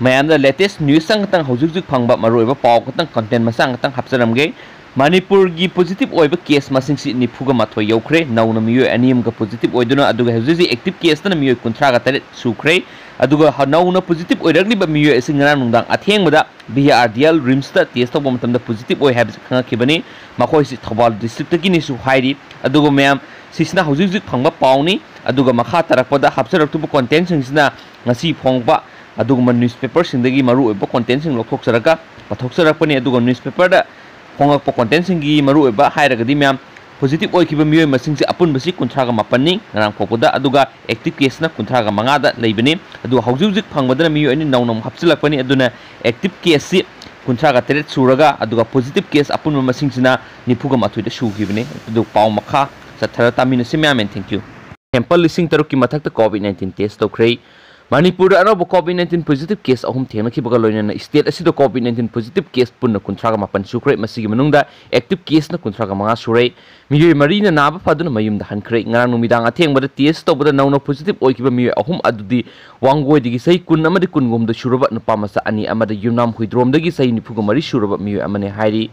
ꯃꯌꯥꯝꯗ latest news ꯈꯛꯇꯪ ꯍꯧꯖꯤꯛ ꯐꯪꯕ ꯃꯔꯨꯑꯣꯏꯕ ꯄꯥꯎ ꯈꯛꯇꯪ ꯀꯟꯇꯦꯟ ꯃꯆꯥ ꯈꯛꯇꯪ ꯍꯥꯞꯆꯔꯝꯒꯦ ꯃꯅꯤꯄꯨꯔꯒꯤ ꯄꯣꯖꯤꯇꯤꯚ ꯑꯣꯏꯕ ꯀꯦꯁ ꯃꯁꯤꯡꯁꯤ 94 ꯌꯧꯈ꯭ꯔꯦ ꯅꯧꯅ ꯃꯤꯑꯣꯏ 2 ꯑꯃꯒ ꯄꯣꯖꯤꯇꯤꯚ ꯑꯣꯏꯗꯨꯅ ꯑꯗꯨꯒ ꯍꯧꯖꯤꯛ ꯑꯦꯛꯇꯤꯚ ꯀꯦꯁꯇꯅ ꯃꯤꯑꯣꯏ 38 ꯁꯨꯈ꯭ꯔꯦ ꯑꯗꯨꯒ ꯅꯧꯅ ꯄꯣꯖꯤꯇꯤꯚ ꯑꯣꯏꯔꯛꯂꯤꯕ ꯃꯤꯑꯣꯏ ꯑꯁꯤ ꯉꯔꯥꯡ ꯅꯨꯡꯗꯥꯡ ꯑꯊꯦꯡꯕꯗ BRDL ꯔꯤꯝꯁꯇ ꯇꯦꯁ ꯇꯧꯕ ꯃꯇꯝꯗ ꯄꯣꯖꯤꯇꯤꯚ ꯑꯣꯏ ꯍꯥꯏꯕꯁꯤ ꯈꯪꯉꯛꯈꯤꯕꯅꯤ ꯃꯈꯣꯏꯁꯤ ꯊꯧꯕꯥꯜ ꯗꯤꯁꯇ꯭ꯔꯤꯛꯇꯒꯤꯅꯤꯁꯨ ꯍꯥꯏꯔꯤ ꯑꯗꯨꯒ ꯃꯌꯥꯝ ꯁꯤꯁꯤꯅ ꯍꯧꯖꯤꯛ ꯐꯪꯕ ꯄꯥꯎꯅꯤ ꯑꯗꯨꯒ ꯃꯈꯥ ꯇꯥꯔꯛꯄꯗ ꯍꯥꯞꯆꯔꯛꯇꯨꯕ ꯀꯣꯟꯇꯦꯟꯠꯁꯤꯡꯁꯤꯅ ꯉꯁꯤ ꯐꯣꯡꯕ ꯑꯗꯨꯒꯨꯝꯕ ꯅ꯭ꯌꯨꯁꯄꯦꯄꯔꯁꯤꯡꯗꯒꯤ ꯃꯔꯨꯑꯣꯏꯕ ꯀꯣꯟꯇꯦꯟꯠꯁꯤꯡ ꯂꯧꯊꯣꯛꯆꯔꯒ ꯄꯊꯣꯛꯆꯔꯛꯄꯅꯤ ꯑꯗꯨꯒ ꯅ꯭ꯌꯨꯁꯄꯦꯄꯔꯗ ꯐꯣꯡꯉꯛꯄ ꯀꯣꯟꯇꯦꯟꯠꯁꯤꯡꯒꯤ ꯃꯔꯨꯑꯣꯏꯕ ꯍꯥꯏꯔꯒꯗꯤ ꯃꯌꯥꯝ ꯄꯣꯖꯤꯇꯤꯚ ꯑꯣꯏꯈꯤꯕ ꯃꯤꯑꯣꯏ ꯃꯁꯤꯡꯁꯤ ꯑꯄꯨꯟꯕꯁꯤ 38ꯅꯤ ꯉꯔꯥꯡ ꯐꯥꯎꯕꯗ ꯑꯗꯨꯒ ꯑꯦꯛꯇꯤꯚ ꯀꯦꯁꯅ 35ꯗ ꯂꯩꯕꯅꯤ ꯑꯗꯨꯒꯍꯧꯖꯤꯛ ꯐꯪꯕꯗꯅ ꯃꯤꯑꯣꯏ 2 ꯅꯧꯅ ꯍꯥꯞꯆꯤꯜꯂꯛꯄꯅꯤ ꯑꯗꯨꯅ ꯑꯦꯛꯇꯤꯚ ꯀꯦꯁꯁꯤ 38 ꯁꯨꯔꯒ ꯑꯗꯨꯒ ꯄꯣꯖꯤꯇꯤꯚ ꯀꯦꯁ ꯑꯄꯨꯟꯕ ꯃꯁꯤꯡꯁꯤꯅ 94ꯗ ꯁꯨꯈꯤꯕꯅꯤ ꯑꯗꯨ ꯄꯥꯎ ꯃꯈꯥ ꯆꯠꯊꯔ ꯇꯥꯃꯤꯟꯅꯁꯤ ꯃꯌꯥꯝ ꯊꯦꯡꯛ ꯌꯨ ꯁꯦꯝꯄꯜ 3,000ꯀꯤ ꯃꯊꯛꯇ COVID-19 ꯇꯦꯁ ꯇꯧꯈ꯭ꯔꯦ ꯃꯅꯤꯄꯨꯔꯗ ꯑꯅꯧꯕ COVID-19 ꯄꯣꯖꯤꯇꯤꯚ ꯀꯦꯁ 3 ꯊꯦꯡꯅꯈꯤꯕꯒ ꯂꯣꯏꯅꯅ ꯁ꯭ꯇꯦꯠ ꯑꯁꯤꯗ COVID-19 ꯄꯣꯖꯤꯇꯤꯚ ꯀꯦꯁ ꯄꯨꯟꯅ 38 ꯁꯨꯈ꯭ꯔꯦ ꯃꯁꯤꯒꯤ ꯃꯅꯨꯡꯗ ꯑꯦꯛꯇꯤꯚ ꯀꯦꯁꯅ 35 ꯁꯨꯔꯦ ꯃꯤꯑꯣꯏ 4ꯅ ꯅꯥꯕ ꯐꯗꯨꯅ ꯃꯌꯨꯝꯗ ꯍꯟꯈ꯭ꯔꯦ ꯉꯔꯥꯡ ꯅꯨꯃꯤꯗꯥꯡ ꯑꯊꯦꯡꯕꯗ ꯇꯦꯁ ꯇꯧꯕꯗ ꯅꯧꯅ ꯄꯣꯖꯤꯇꯤꯚ ꯑꯣꯏꯈꯤꯕ ꯃꯤꯑꯣꯏ 3 ꯑꯗꯨꯗꯤ ꯋꯥꯡꯒꯣꯏꯗꯒꯤ ꯆꯍꯤ 20 ꯑꯃꯗꯤ 19 ꯁꯨꯔꯕ ꯅꯨꯄꯥ ꯃꯆꯥ 2 ꯑꯃꯗꯤ ꯌꯨꯝꯅꯥꯝ ꯍꯨꯏꯗ꯭ꯔꯣꯝꯗꯒꯤ ꯆꯍꯤ 94 ꯁꯨꯔꯕ ꯃꯤꯑꯣꯏ ꯑꯃꯅꯤ ꯍꯥꯏꯔꯤ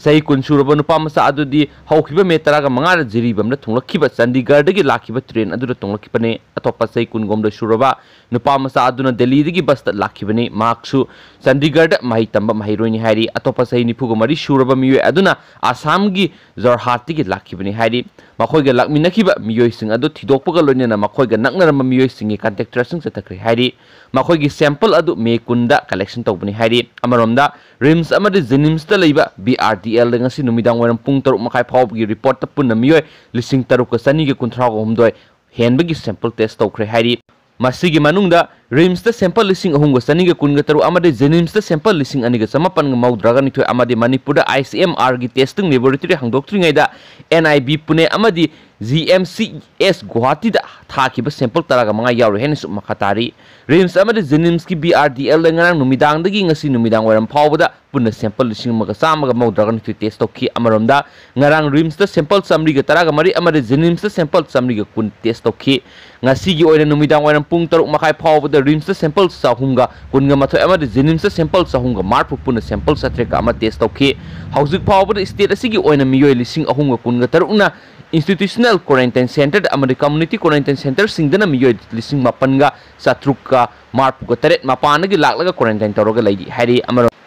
ꯆꯍꯤ 20 ꯁꯨꯔꯕ ꯅꯨꯄꯥ ꯃꯆꯥ ꯑꯗꯨꯗꯤ ꯍꯧꯈꯤꯕ ꯃꯦ 15ꯗ ꯖꯤꯔꯤꯕꯝꯗ ꯊꯨꯡꯂꯛꯈꯤꯕ ꯆꯟꯗꯤꯒꯔꯗꯒꯤ ꯂꯥꯛꯈꯤꯕ ꯇ꯭ꯔꯦꯟ ꯑꯗꯨꯗ ꯇꯣꯡꯂꯛꯈꯤꯕꯅꯤ ꯑꯇꯣꯞꯄ ꯆꯍꯤ 19 ꯁꯨꯔꯕ ꯅꯨꯄꯥ ꯃꯆꯥ ꯑꯗꯨꯅ ꯗꯦꯜꯂꯤꯗꯒꯤ ꯕꯁꯇ ꯂꯥꯛꯈꯤꯕꯅꯤ ꯃꯍꯥꯛꯁꯨ ꯆꯟꯗꯤꯒꯔꯗ ꯃꯍꯩ ꯇꯝꯕ ꯃꯍꯩꯔꯣꯏꯅꯤ ꯍꯥꯏꯔꯤ ꯑꯇꯣꯞꯄ ꯆꯍꯤ 94 ꯁꯨꯔꯕ ꯃꯤꯑꯣꯏ ꯑꯗꯨꯅ ꯑꯁꯥꯝꯒꯤ ꯖꯣꯔꯍꯥꯠꯇꯒꯤ ꯂꯥꯛꯈꯤꯕꯅꯤ ꯍꯥꯏꯔꯤ ꯃꯈꯣꯏꯒ ꯂꯥꯛꯃꯤꯟꯅꯈꯤꯕ ꯃꯤꯑꯣꯏꯁꯤꯡ ꯑꯗꯨ ꯊꯤꯗꯣꯛꯄꯒ ꯂꯣꯏꯅꯅ ꯃꯈꯣꯏꯒ ꯅꯛꯅꯔꯝꯕ ꯃꯤꯑꯣꯏꯁꯤꯡꯒꯤ ꯀꯟꯇꯦꯛ ꯇ꯭ꯔꯦꯁꯤꯡ ꯆꯠꯊꯈ꯭ꯔꯦ ꯍꯥꯏꯔꯤ ꯃꯈꯣꯏꯒꯤ ꯁꯦꯝꯄꯜ ꯑꯗꯨ ꯃꯦ 10ꯗ ꯀꯂꯦꯛꯁꯟ ꯇꯧꯕꯅꯤ ꯍꯥꯏꯔꯤ ꯑꯃꯔꯣꯝꯗ ꯔꯤꯝꯁ ꯑꯃꯗꯤ ꯖꯦꯅꯤꯝꯁꯇ ꯂꯩꯕ BRDL ꯉꯁꯤ ꯅꯨꯃꯤꯗꯥꯡ ꯋꯥꯏꯔꯝ ꯄꯨꯡ 3:30 ꯐꯥꯎꯕꯒꯤ ꯔꯤꯄꯣꯔꯠꯇ ꯄꯨꯟꯅ ꯃꯤꯑꯣꯏ 3,993 ꯍꯦꯟꯕꯒꯤ ꯁꯦꯝꯄꯜ ꯇꯦꯁ ꯇꯧꯈ꯭ꯔꯦ ꯍꯥꯏꯔꯤ ꯃꯁꯤꯒꯤ ꯃꯅꯨꯡꯗ ꯔꯤꯝꯁꯇ ꯁꯦꯝꯄꯜ 3,913 ꯑꯃꯗꯤ ꯖꯦꯅꯤꯝꯁꯇ ꯁꯦꯝꯄꯜ 2,992 ꯑꯃꯗꯤ ꯃꯅꯤꯄꯨꯔꯗ ICMRꯒꯤ ꯇꯦꯁꯇꯤꯡ ꯂꯦꯕꯣꯔꯦꯇꯔꯤ ꯍꯥꯡꯗꯣꯛꯇ꯭ꯔꯤꯉꯩꯗ NIB ꯄꯨꯅꯦ ꯑꯃꯗꯤ GMCS ꯒꯨꯋꯥꯍꯥꯇꯤꯗ ꯊꯥꯈꯤꯕ ꯁꯦꯝꯄꯜ 15 ꯌꯥꯎꯔꯤ ꯍꯥꯏꯅꯁꯨ ꯃꯈꯥ ꯇꯥꯔꯤ ꯔꯤꯝꯁ ꯑꯃꯗꯤ ꯖꯦꯅꯤꯝꯁꯀꯤ BRDL ꯉꯔꯥꯡ ꯅꯨꯃꯤꯗꯥꯡꯗꯒꯤ ꯉꯁꯤ ꯅꯨꯃꯤꯗꯥꯡ ꯋꯥꯏꯔꯝ ꯐꯥꯎꯕꯗ ꯄꯨꯟꯅ ꯁꯦꯝꯄꯜ 1,192 ꯇꯦꯁ ꯇꯧꯈꯤ ꯑꯃꯔꯣꯝꯗ ꯉꯔꯥꯡ ꯔꯤꯝꯁꯇ ꯁꯦꯝꯄꯜ 113 ꯑꯃꯗꯤ ꯖꯦꯅꯤꯝꯁꯇ ꯁꯦꯝꯄꯜ 120 ꯇꯦꯁ ꯇꯧꯈꯤ ngasi oina numidang oina pung taruk makai phau bada rims sample sahunga kunga mathoi amadi jenims sample sahunga marpu puna sample satreka ama test tauki hauzik phau bada state asigi oina miyoi lising ahunga kunga tarukna institutional quarantine center amadi community quarantine center singdana miyoi lising mapanga satruka marpu ko taret mapanagi laklaga quarantine toroga laidi hari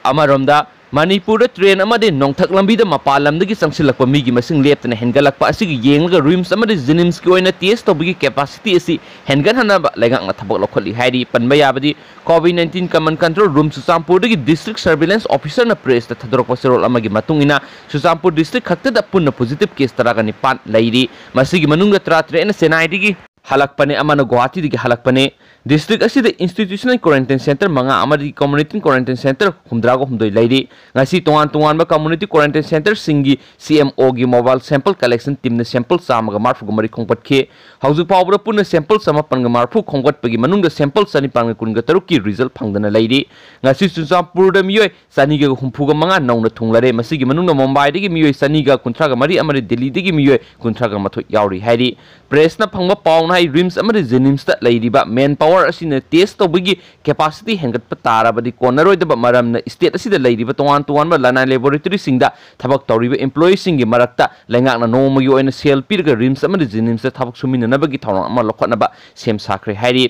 amaromda Manipur train amadi nongthak lambi da mapalamdagi sangsilakpa migi masing leptana hengalakpa asigi yenglaga rims amadi jenims ki oina test tobigi capacity asi hengan hanaba lengak na thabak lokholi hairi panba yabadi COVID-19 command control room Susampur dagi district surveillance officer na press ta thadorok pasirol amagi matungina Susampur district khakta da punna positive case taraga ni pan lairi masigi manungga tratre na senai digi halakpane amana Guwahati digi halakpane district asida institutional quarantine center manga amadi community quarantine center humdrago humdoi lairi ngasi tongan ba community quarantine center singi CMO gi mobile sample collection team na sample samaga marfu gumari khongpatke hauju pawbra punna sample sama panga marfu khongpatpagi manungda sample sani panga kunga taruk ki result phangdana lairi ngasi Susampur da miyoi saniga humfuga manga nauna thunglare masigi manungda Mumbai digi miyoi saniga kuntraga mari amadi Delhi digi miyoi kuntraga mathoi yauri hairi press na phangba pawna hai rims amadi jenims ta lairiba main power asina test tobigi capacity hengat patarabadi konaroi da maramna state asida lairiba tongan ba lana laboratory singda thabak tawriba employee singi marakta lengak na nomogi oina sel pirga rims amadi jenims ta thabak sumina nabagi thawang ama lokhotna ba sem sakre hairi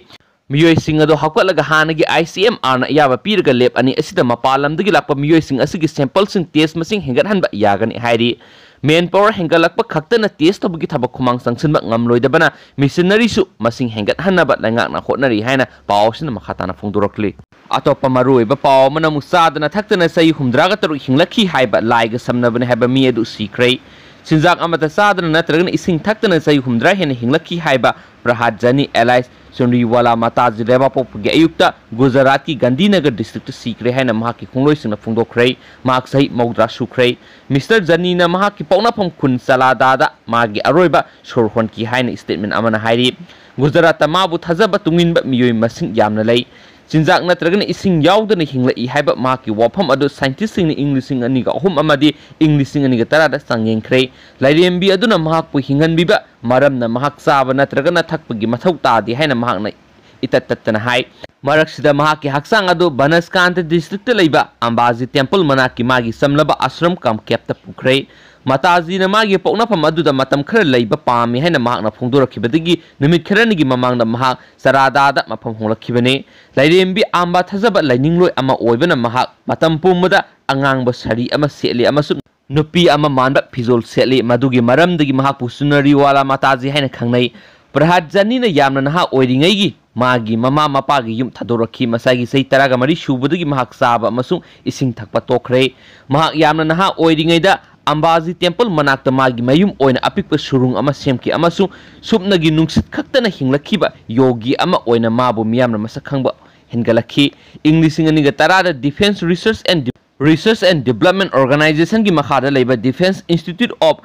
miyoi sing ado hakwalaga hanagi ICMR na yaba pirga lab ani asida mapalamdagi lakpa miyoi sing asigi sample sing test masing hengat hanba yagani hairi main power hengalakpa khaktana test tobagi thabak khumang sangsinba ngamloidabana missionary su masing hengat hanaba lengak na khotnari haina pawsina makhatana phongdorakli atopa maroi ba paw mana musadana thaktana sai humdraga taru hinglakhi haiba laiga samnabane haiba mi edu sikrai sinjak amata sadana natragan ising thaktana sai humdra hen hinglakhi haiba Prahat Jani Allies Sunriwala Mataji Revapop ge ayukta Gujarat ki Gandhinagar district sikre haina mahaki khungloi singna phungdokhrei mak sahi maudra sukhrei Mr Jani na mahaki paunapam khun salada da magi aroiba sorhon ki haina statement amana hairi Gujarat mabu thajaba tungin ba miyoi masing yamna lei Sinjak natragan ising yaudana hinglai haiba maki wafam adu scientist sing Englishing aniga ahum amadi Englishing aniga tarada sangyengkhrei lairembi aduna mahakpu hinganbiba maramna mahak saba natragana thakpagi mathau tadi haina mahakna itatatana hai मरक्सिदा महाकी हक्सांग अदु बनस्कांत district लेबा Ambaji temple मनाकी मागी समलबा आश्रम कम kept पुखरे मताजी न मागी पौनाफम अदुदा मतम खर लेबा पामी हैना महाकना फोंदोरखिबदगी निमित खरनिगी ममांगदा महाक सरादादा मफम होलखिबने लाइरेमबी आंबा थजबा लाइनिंगलोय अमा ओइबना महाक मतम पुमदा अंगांगबा सरी अमा सेले अमसु नुपी अमा मानबा फिजोल सेले मदुगी मरमदगी महाक पुसुनरी वाला मताजी हैना खंगनै प्रहाद जानी न यामना नहा ओइरिङैगी मागी ममा मपागी युम थादोरखी मसागी सही तरागा मरी शुबदगी महाक साबा अमसु इसिंग थकपा तोखरे महाक यामना नहा ओइरिङैदा अंबाजी टेंपल मनाक्ता मागी मयुम ओइना अपिकपा सुरुंग अमा सेमकी अमसु सुपनगी नुंसित खक्तना हिंगलखिबा योगी अमा ओइना माबु मियामना मसक खंगबा हिंगलखी इंग्लिशिंग अनिगा तरादा defence research and development organisation की मखादा लेबा defence institute of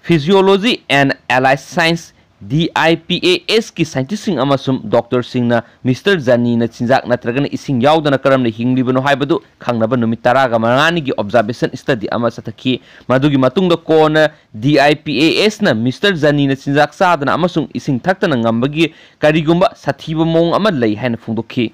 physiology and allied science DIPAS की साइंटिस्ट डॉक्टर सिंह मिस्टर जानी चिंजाक नत्रगन इसिंग यावदना करमने हिंगलिबनो हाइबदु खंगनबा नुमित तरागा मरानी की ऑब्जर्वेशन स्टडी अमा सतखी मदुगी मतुंग कोन DIPAS न मिस्टर जानी चिंजाक सादना अमसुंग इसिंग थक्तना ngambagi karigumba sathiba mong ama lei haina phungdokhi